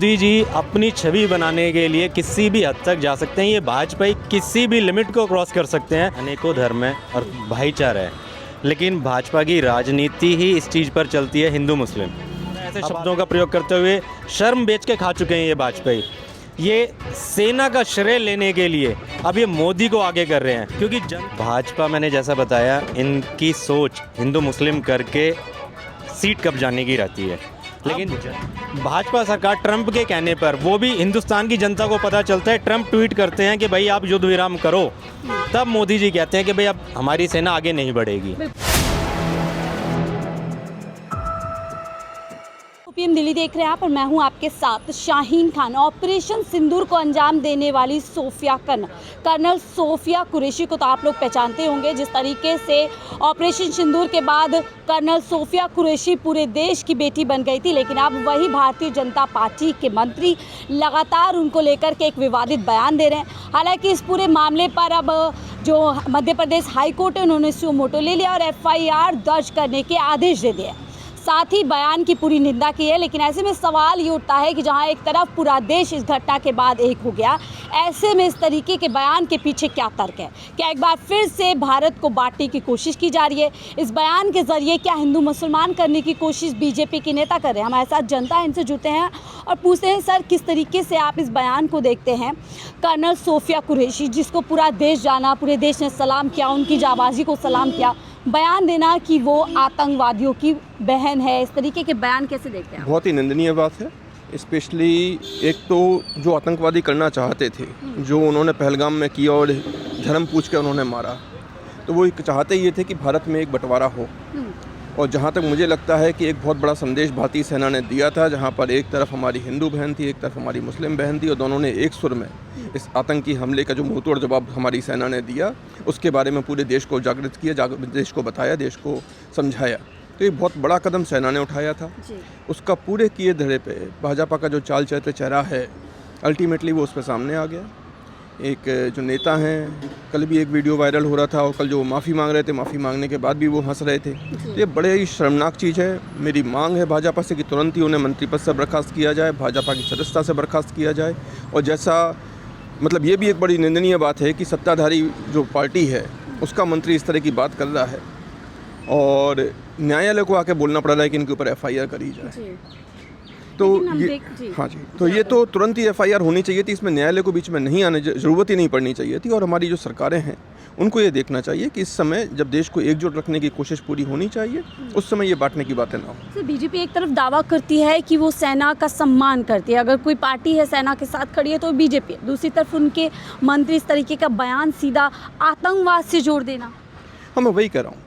मोदी जी अपनी छवि बनाने के लिए किसी भी हद तक जा सकते हैं। ये भाजपा किसी भी लिमिट को क्रॉस कर सकते हैं। अनेकों धर्म है और भाईचारा है, लेकिन भाजपा की राजनीति ही इस चीज़ पर चलती है, हिंदू मुस्लिम। ऐसे शब्दों का प्रयोग करते हुए शर्म बेच के खा चुके हैं ये भाजपाई। ये सेना का श्रेय लेने के लिए अब ये मोदी को आगे कर रहे हैं, क्योंकि भाजपा, मैंने जैसा बताया, इनकी सोच हिंदू मुस्लिम करके सीट कब्जाने की रहती है। लेकिन भाजपा सरकार ट्रंप के कहने पर, वो भी हिंदुस्तान की जनता को पता चलता है, ट्रंप ट्वीट करते हैं कि भाई आप युद्ध विराम करो, तब मोदी जी कहते हैं कि भाई अब हमारी सेना आगे नहीं बढ़ेगी। पीएम दिल्ली देख रहे हैं आप और मैं हूं आपके साथ शाहीन खान। ऑपरेशन सिंदूर को अंजाम देने वाली कर्नल सोफिया कुरैशी को तो आप लोग पहचानते होंगे। जिस तरीके से ऑपरेशन सिंदूर के बाद कर्नल सोफिया कुरैशी पूरे देश की बेटी बन गई थी, लेकिन अब वही भारतीय जनता पार्टी के मंत्री लगातार उनको लेकर के एक विवादित बयान दे रहे हैं। हालांकि इस पूरे मामले पर अब जो मध्य प्रदेश हाई कोर्ट है, उन्होंने सुओ मोटो ले लिया और FIR दर्ज करने के आदेश दे दिए। साथ ही बयान की पूरी निंदा की है। लेकिन ऐसे में सवाल ये उठता है कि जहां एक तरफ पूरा देश इस घटना के बाद एक हो गया, ऐसे में इस तरीके के बयान के पीछे क्या तर्क है? क्या एक बार फिर से भारत को बांटने की कोशिश की जा रही है? इस बयान के जरिए क्या हिंदू मुसलमान करने की कोशिश बीजेपी के नेता कर रहे हैं? हमारे साथ जनता इनसे जुड़ते हैं और पूछते हैं, सर किस तरीके से आप इस बयान को देखते हैं? कर्नल सोफिया कुरैशी, जिसको पूरा देश जाना, पूरे देश ने सलाम किया, उनकी जाबाजी को सलाम किया, बयान देना कि वो आतंकवादियों की बहन है, इस तरीके के बयान कैसे देखते हैं? बहुत ही निंदनीय बात है। स्पेशली एक तो जो आतंकवादी करना चाहते थे, जो उन्होंने पहलगाम में किया और धर्म पूछ के उन्होंने मारा, तो वो चाहते ये थे कि भारत में एक बंटवारा हो। और जहाँ तक मुझे लगता है कि एक बहुत बड़ा संदेश भारतीय सेना ने दिया था, जहाँ पर एक तरफ हमारी हिंदू बहन थी, एक तरफ हमारी मुस्लिम बहन थी, और दोनों ने एक सुर में इस आतंकी हमले का जो मुंहतोड़ जवाब हमारी सेना ने दिया, उसके बारे में पूरे देश को जागृत किया, देश को बताया, देश को समझाया। तो एक बहुत बड़ा कदम सेना ने उठाया था। उसका पूरे किए धड़े पे भाजपा का जो चाल चलते चेहरा है, अल्टीमेटली वो उस पर सामने आ गया। एक जो नेता हैं, कल भी एक वीडियो वायरल हो रहा था और कल जो माफ़ी मांग रहे थे, माफ़ी मांगने के बाद भी वो हंस रहे थे। तो ये बड़े ही शर्मनाक चीज़ है। मेरी मांग है भाजपा से कि तुरंत ही उन्हें मंत्री पद से बर्खास्त किया जाए, भाजपा की सदस्यता से बर्खास्त किया जाए। और जैसा मतलब ये भी एक बड़ी निंदनीय बात है कि सत्ताधारी जो पार्टी है, उसका मंत्री इस तरह की बात कर रहा है और न्यायालय को आके बोलना पड़ रहा है कि इनके ऊपर FIR करी जाए। तो ये हाँ जी, तो ये तो तुरंत ही FIR होनी चाहिए थी। इसमें न्यायालय को बीच में नहीं आने ज़रूरत ही नहीं पड़नी चाहिए थी। और हमारी जो सरकारें हैं, उनको ये देखना चाहिए कि इस समय जब देश को एकजुट रखने की कोशिश पूरी होनी चाहिए, उस समय ये बांटने की बातें ना हो। सर, बीजेपी एक तरफ दावा करती है कि वो सेना का सम्मान करती है, अगर कोई पार्टी है सेना के साथ खड़ी है तो बीजेपी। दूसरी तरफ उनके मंत्री इस तरीके का बयान सीधा आतंकवाद से जोड़ देना। हाँ, मैं वही कह रहा हूँ।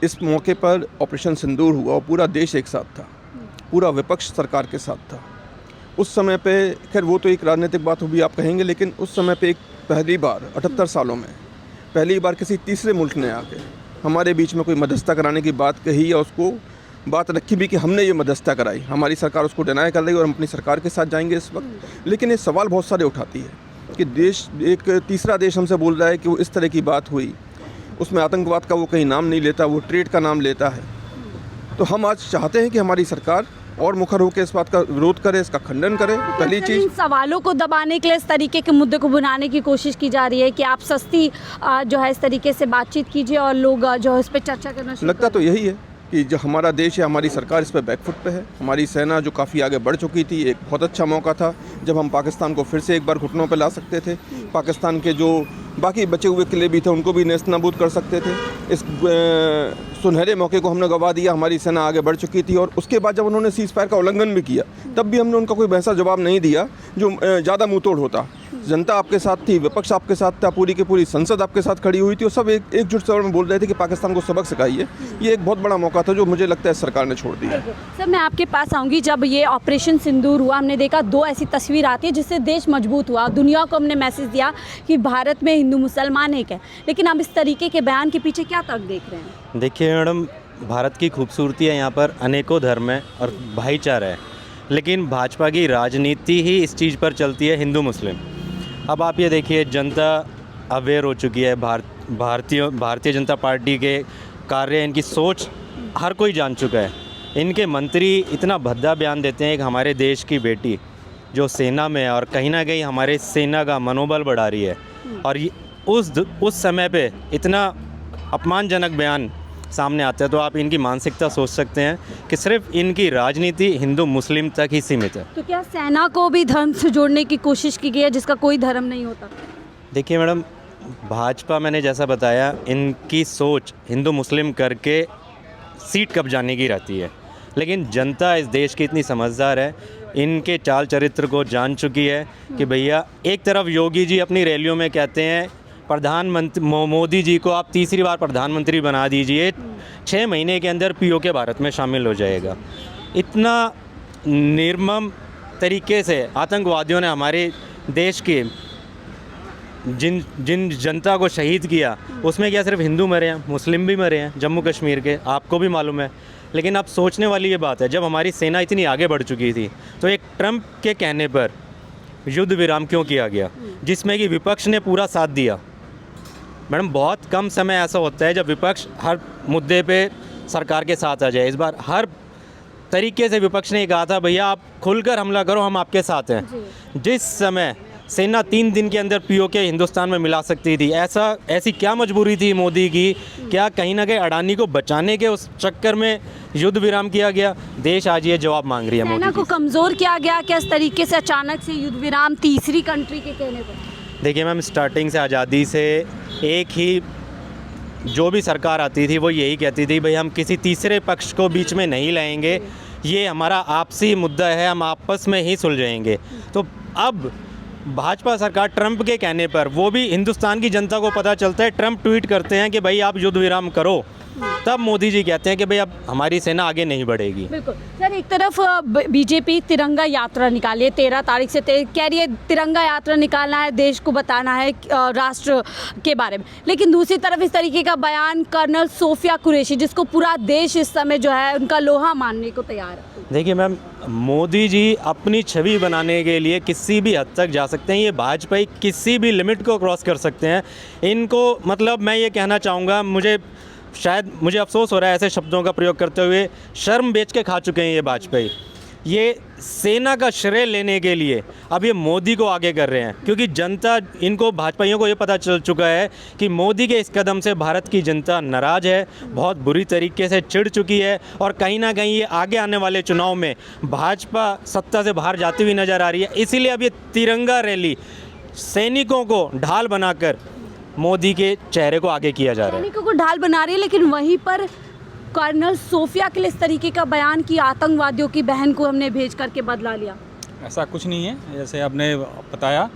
इस मौके पर ऑपरेशन सिंदूर हुआ और पूरा देश एक साथ था, पूरा विपक्ष सरकार के साथ था। उस समय पे, खैर वो तो एक राजनीतिक बात होगी आप कहेंगे, लेकिन उस समय पे एक पहली बार 78 सालों में पहली बार किसी तीसरे मुल्क ने आके हमारे बीच में कोई मध्यस्थता कराने की बात कही या उसको बात रखी भी कि हमने ये मध्यस्थता कराई। हमारी सरकार उसको डिनाई कर रही है और हम अपनी सरकार के साथ जाएंगे इस वक्त। लेकिन ये सवाल बहुत सारे उठाती है कि देश, एक तीसरा देश हमसे बोल रहा है कि वो इस तरह की बात हुई, उसमें आतंकवाद का वो कहीं नाम नहीं लेता, वो ट्रेड का नाम लेता है। तो हम आज चाहते हैं कि हमारी सरकार और मुखर होकर इस बात का विरोध करे, इसका खंडन करे। पहली चीज़, इन सवालों को दबाने के लिए इस तरीके के मुद्दे को बुनाने की कोशिश की जा रही है कि आप सस्ती जो है इस तरीके से बातचीत कीजिए और लोग जो है इस पर चर्चा करना शुरू लगता तो यही है कि जो हमारा देश है, हमारी सरकार इस पर बैकफुट पे है। हमारी सेना जो काफ़ी आगे बढ़ चुकी थी, एक बहुत अच्छा मौका था जब हम पाकिस्तान को फिर से एक बार घुटनों पे ला सकते थे। पाकिस्तान के जो बाकी बचे हुए किले भी थे, उनको भी नेस्त नाबूद कर सकते थे। इस सुनहरे मौके को हमने गवा दिया। हमारी सेना आगे बढ़ चुकी थी और उसके बाद जब उन्होंने सीज़ फायर का उल्लंघन भी किया, तब भी हमने उनका कोई वैसा जवाब नहीं दिया जो ज़्यादा मुँह तोड़ होता। जनता आपके साथ थी, विपक्ष आपके साथ था, पूरी की पूरी संसद आपके साथ खड़ी हुई थी और सब एकजुट स्वर में बोल रहे थे कि पाकिस्तान को सबक सिखाइए। ये एक बहुत बड़ा मौका था जो मुझे लगता है सरकार ने छोड़ दिया। सर, मैं आपके पास आऊँगी। जब ये ऑपरेशन सिंदूर हुआ, हमने देखा 2 ऐसी तस्वीर आती है जिससे देश मजबूत हुआ। दुनिया को हमने मैसेज दिया कि भारत में हिंदू मुसलमान एक है। लेकिन अब इस तरीके के बयान के पीछे क्या तर्क देख रहे हैं? देखिए मैडम, भारत की खूबसूरती है, यहाँ पर अनेकों धर्म है और भाईचारा है, लेकिन भाजपा की राजनीति ही इस चीज़ पर चलती है, हिंदू मुस्लिम। अब आप ये देखिए, जनता अवेयर हो चुकी है। भारतीय जनता पार्टी के कार्य, इनकी सोच हर कोई जान चुका है। इनके मंत्री इतना भद्दा बयान देते हैं कि हमारे देश की बेटी जो सेना में है और कहीं ना कहीं हमारे सेना का मनोबल बढ़ा रही है। और ये उस समय पे इतना अपमानजनक बयान सामने आता है, तो आप इनकी मानसिकता सोच सकते हैं कि सिर्फ इनकी राजनीति हिंदू मुस्लिम तक ही सीमित है। तो क्या सेना को भी धर्म से जोड़ने की कोशिश की गई है जिसका कोई धर्म नहीं होता? देखिए मैडम, भाजपा मैंने जैसा बताया, इनकी सोच हिंदू मुस्लिम करके सीट कब्जाने की रहती है, लेकिन जनता इस देश की इतनी समझदार है, इनके चाल चरित्र को जान चुकी है कि भैया, एक तरफ योगी जी अपनी रैलियों में कहते हैं प्रधानमंत्री मोदी जी को आप तीसरी बार प्रधानमंत्री बना दीजिए, 6 महीने के अंदर पीओके भारत में शामिल हो जाएगा। इतना निर्मम तरीके से आतंकवादियों ने हमारे देश के जिन जनता को शहीद किया, उसमें क्या सिर्फ हिंदू मरे हैं, मुस्लिम भी मरे हैं जम्मू कश्मीर के, आपको भी मालूम है। लेकिन अब सोचने वाली ये बात है, जब हमारी सेना इतनी आगे बढ़ चुकी थी तो एक ट्रंप के कहने पर युद्ध विराम क्यों किया गया, जिसमें कि विपक्ष ने पूरा साथ दिया। मैडम, बहुत कम समय ऐसा होता है जब विपक्ष हर मुद्दे पे सरकार के साथ आ जाए। इस बार हर तरीके से विपक्ष ने कहा था भैया आप खुलकर हमला करो, हम आपके साथ हैं। जिस समय सेना 3 दिन के अंदर पीओके हिंदुस्तान में मिला सकती थी, ऐसी क्या मजबूरी थी मोदी की? क्या कहीं ना कहीं अडानी को बचाने के उस चक्कर में युद्ध विराम किया गया? देश आज ये जवाब मांग रही है मोदी सेना को जी। कमज़ोर किया गया क्या इस तरीके से अचानक से युद्ध विराम तीसरी कंट्री के कहने पर? देखिए मैम, स्टार्टिंग से आज़ादी से एक ही जो भी सरकार आती थी वो यही कहती थी भाई हम किसी तीसरे पक्ष को बीच में नहीं लाएंगे, ये हमारा आपसी मुद्दा है, हम आपस में ही सुलझाएंगे। तो अब भाजपा सरकार ट्रंप के कहने पर, वो भी हिंदुस्तान की जनता को पता चलता है, ट्रंप ट्वीट करते हैं कि भाई आप युद्ध विराम करो, तब मोदी जी कहते हैं कि भाई अब हमारी सेना आगे नहीं बढ़ेगी। बिल्कुल सर, एक तरफ बीजेपी तिरंगा यात्रा निकाली है 13 तारीख से, कह रही है तिरंगा यात्रा निकालना है, देश को बताना है राष्ट्र के बारे में, लेकिन दूसरी तरफ इस तरीके का बयान कर्नल सोफिया कुरैशी, जिसको पूरा देश इस समय जो है उनका लोहा मानने को तैयार है। देखिए मैम, मोदी जी अपनी छवि बनाने के लिए किसी भी हद तक जा सकते हैं, ये भाजपा किसी भी लिमिट को क्रॉस कर सकते हैं। इनको मतलब मैं ये कहना चाहूँगा, मुझे अफसोस हो रहा है ऐसे शब्दों का प्रयोग करते हुए, शर्म बेच के खा चुके हैं ये वाजपेयी। ये सेना का श्रेय लेने के लिए अब ये मोदी को आगे कर रहे हैं, क्योंकि जनता, इनको भाजपाइयों को ये पता चल चुका है कि मोदी के इस कदम से भारत की जनता नाराज़ है, बहुत बुरी तरीके से चिढ़ चुकी है, और कहीं ना कहीं ये आगे आने वाले चुनाव में भाजपा सत्ता से बाहर जाती हुई नज़र आ रही है। इसीलिए अब ये तिरंगा रैली सैनिकों को ढाल बनाकर मोदी के चेहरे को आगे किया जा रहा है। सैनिकों को ढाल बना रही है, लेकिन वहीं पर कर्नल सोफिया के लिए इस तरीके का बयान कि आतंकवादियों की बहन को हमने भेज करके बदला लिया। ऐसा कुछ नहीं है, जैसे आपने बताया।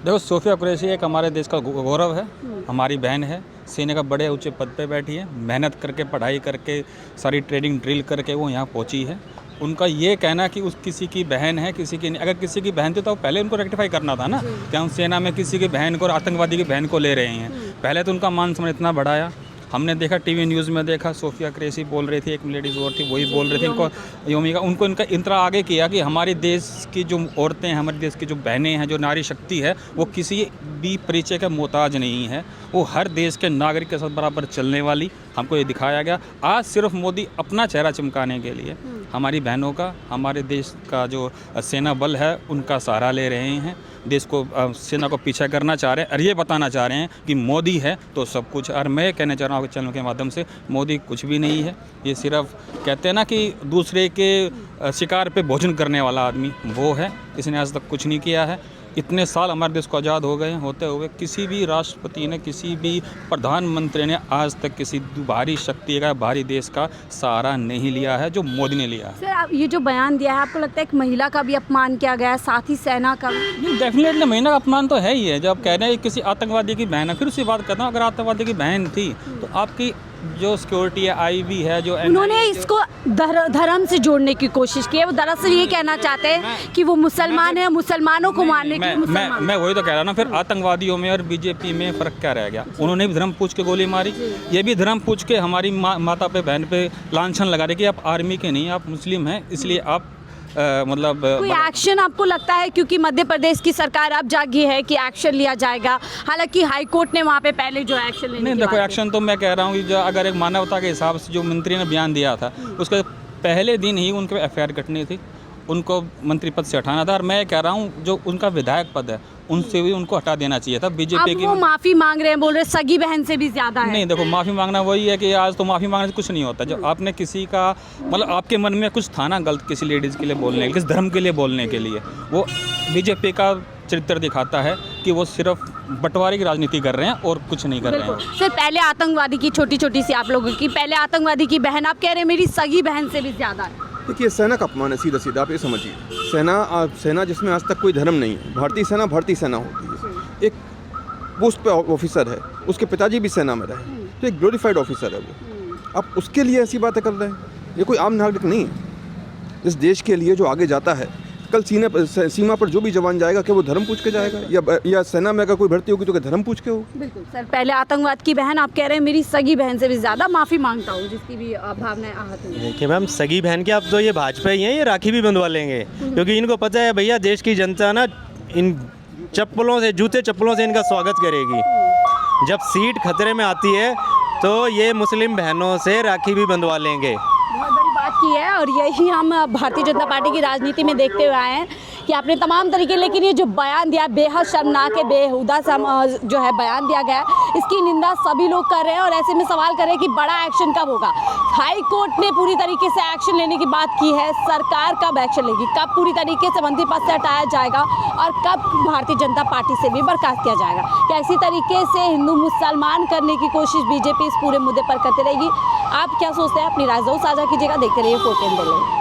देखो, सोफिया कुरैशी एक हमारे देश का गौरव है, हमारी बहन है, सेना का बड़े ऊंचे पद पे बैठी है, मेहनत करके, पढ़ाई करके, सारी ट्रेनिंग ड्रिल करके वो यहाँ पहुँची है। उनका ये कहना कि उस किसी की बहन है, किसी की नहीं, अगर किसी की बहन थी तो पहले उनको रेक्टिफाई करना था ना, कि हम सेना में किसी की बहन को और आतंकवादी की बहन को ले रहे हैं। पहले तो उनका मान सम्मान इतना बढ़ाया, हमने देखा टीवी न्यूज़ में देखा, सोफिया कुरैशी बोल रही थी, एक लेडीज़ और थी वही बोल रही थी, इनको योमिका, उनको इनका इंतरा आगे किया कि हमारे देश की जो औरतें हैं, हमारे देश की जो बहनें हैं, जो नारी शक्ति है, वो किसी भी परिचय का मोहताज नहीं है, वो हर देश के नागरिक के साथ बराबर चलने वाली, हमको ये दिखाया गया। आज सिर्फ मोदी अपना चेहरा चमकाने के लिए हमारी बहनों का, हमारे देश का जो सेना बल है उनका सहारा ले रहे हैं, देश को, सेना को पीछे करना चाह रहे हैं, और ये बताना चाह रहे हैं कि मोदी है तो सब कुछ। और मैं कहना चाह रहा हूँ चैनल के माध्यम से, मोदी कुछ भी नहीं है, ये सिर्फ कहते हैं ना कि दूसरे के शिकार पे भोजन करने वाला आदमी वो है। इसने आज तक कुछ नहीं किया है। इतने साल हमारे देश को आज़ाद हो गए होते हुए किसी भी राष्ट्रपति ने, किसी भी प्रधानमंत्री ने आज तक किसी बाहरी शक्ति का, बाहरी देश का सहारा नहीं लिया है जो मोदी ने लिया है। सर, आप ये जो बयान दिया है, आपको लगता है एक महिला का भी अपमान किया गया है, साथ ही सेना का भी? डेफिनेटली महिला का अपमान तो है ही है। जब कह रहे हैं किसी आतंकवादी की बहन है, फिर उसी बात करता हूँ, अगर आतंकवादी की बहन थी तो आपकी जो सिक्योरिटी है, आईबी है, जो उन्होंने इसको धर्म से जोड़ने की कोशिश की है। वो दरअसल ये कहना चाहते हैं कि वो मुसलमान है, मुसलमानों को मारने के लिए मुसलमान। मैं वही तो कह रहा ना, फिर आतंकवादियों में और बीजेपी में फ़र्क क्या रह गया? उन्होंने भी धर्म पूछ के गोली मारी, ये भी धर्म पूछ के हमारी माता पे, बहन पे लांछन लगा रहे कि आप आर्मी के नहीं, आप मुस्लिम हैं, इसलिए आप मतलब कोई एक्शन आपको लगता है? क्योंकि मध्य प्रदेश की सरकार अब जागी है कि एक्शन लिया जाएगा, हालांकि हाई कोर्ट ने वहाँ पे पहले जो एक्शन लेने नहीं, की देखो बात एक्शन तो मैं कह रहा हूँ कि जो अगर एक मानवता के हिसाब से जो मंत्री ने बयान दिया था, उसके पहले दिन ही उनके एफआईआर कटनी थी। उनको मंत्री पद से हटाना था। और मैं कह रहा हूँ जो उनका विधायक पद है उनसे भी उनको हटा देना चाहिए था। बीजेपी अब की वो माफी मांग रहे हैं, बोल रहे हैं सगी बहन से भी ज्यादा है। नहीं, देखो माफ़ी मांगना वही है कि आज तो माफ़ी मांगने से कुछ नहीं होता। जब आपने किसी का मतलब आपके मन में कुछ था ना गलत किसी लेडीज़ के लिए बोलने के लिए, किस धर्म के लिए बोलने के लिए, वो बीजेपी का चरित्र दिखाता है कि वो सिर्फ बंटवारे की राजनीति कर रहे हैं और कुछ नहीं कर रहे हैं। सर पहले आतंकवादी की छोटी छोटी सी आप लोगों की, पहले आतंकवादी की बहन, आप कह रहे हैं मेरी सगी बहन से भी ज्यादा है। देखिए, सेना का अपमान है सीधा सीधा, आप ये समझिए। सेना जिसमें आज तक कोई धर्म नहीं है। भारतीय सेना होती है। एक पोस्ट पे ऑफिसर है, उसके पिताजी भी सेना में रहे, तो एक ग्लोरीफाइड ऑफिसर है वो। आप उसके लिए ऐसी बातें कर रहे हैं? ये कोई आम नागरिक नहीं है। इस देश के लिए जो आगे जाता है, कल सीमा पर जो भी जवान जाएगा, क्या वो धर्म पूछ के जाएगा? या सेना में अगर कोई भर्ती होगी तो क्या धर्म पूछ के होगी? बिल्कुल सर, पहले आतंकवाद की बहन, आप कह रहे हैं मेरी सगी बहन से भी ज्यादा माफी मांगता हूँ जिसकी भी भावनाएं आहत हुई। देखिए मैम, सगी बहन के अब तो ये भाजपा ही हैं, ये राखी भी बंधवा लेंगे, क्योंकि इनको पता है भैया देश की जनता ना इन चप्पलों से, जूते चप्पलों से इनका स्वागत करेगी। जब सीट खतरे में आती है तो ये मुस्लिम बहनों से राखी भी बंधवा लेंगे। बहुत बड़ी बात की है, और यही हम भारतीय जनता पार्टी की राजनीति में देखते हुए आए हैं कि आपने तमाम तरीके, लेकिन ये जो बयान दिया बेहद शर्मनाक है, बेहुदा सा जो है बयान दिया गया है, इसकी निंदा सभी लोग कर रहे हैं। और ऐसे में सवाल कर रहे हैं कि बड़ा एक्शन कब होगा। हाई कोर्ट ने पूरी तरीके से एक्शन लेने की बात की है, सरकार कब एक्शन लेगी, कब पूरी तरीके से मंत्री पद से हटाया जाएगा और कब भारतीय जनता पार्टी से भी बर्खास्त किया जाएगा? क्या इसी तरीके से हिंदू मुसलमान करने की कोशिश बीजेपी इस पूरे मुद्दे पर करती रहेगी? आप क्या सोचते हैं? अपनी राय जरूर साझा कीजिएगा। देखते रहिए 4 10 दिल्ली।